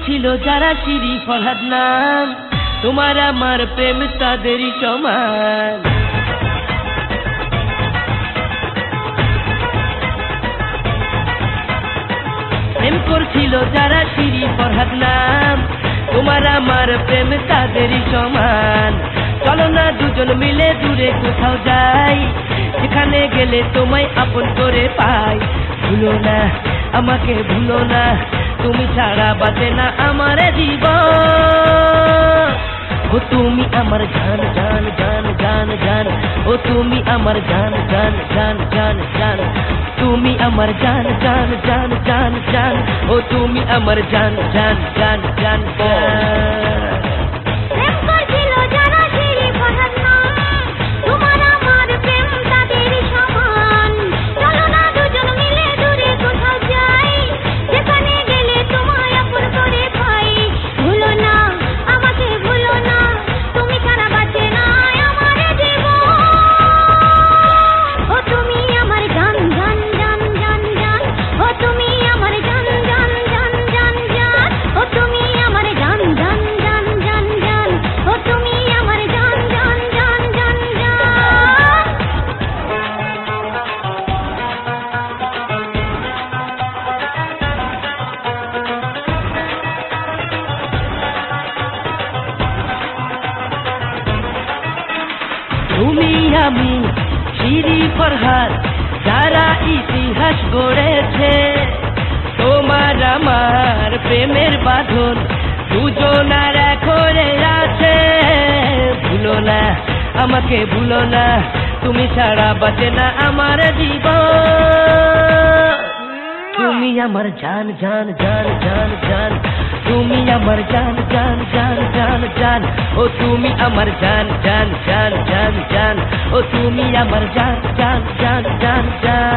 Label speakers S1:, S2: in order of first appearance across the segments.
S1: করছিল যারা শিরি ফরহাদ নাম, তোমার আমার প্রেম তাদেরই সমান। প্রেম করছিল যারা শিরি ফরহাদ নাম, তোমার আমার প্রেম তাদেরই সমান। চলো না দুজন মিলে দূরে কোথাও যাই, যেখানে গেলে তোমায় আপন করে পাই। ভুলো না আমাকে, ভুলো না, তুমি ছাড়া বাঁচে না আমার জীবন। ও তুমি আমার জান জান জান জান জান, ও তুমি আমার জান জান জান জান জান, তুমি আমার জান জান জান জান জান, ও তুমি আমার জান জান জান জান জান। তুমি আমি শিরি ফরহাদ, যারা ইতিহাস গড়েছে, তোমার আমার প্রেমের বাঁধন দুজনার করে আছে। ভুলো না আমাকে, ভুলো না, তুমি ছাড়া বাঁচে না আমার জীবন। তুমি আমার জান জান জান জান জান, তুমি আমার জান জান জান জান জান, ও তুমি আমার জান জান জান জান জান, ও তুমি আমার জান জান জান জান জান।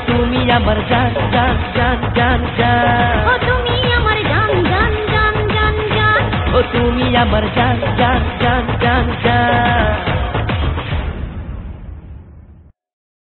S1: তুমি আমার জান জান জান জান জান,
S2: ও তুমি আমার জান জান জান জান জান,
S1: ও তুমি আমার জান জান জান জান জান।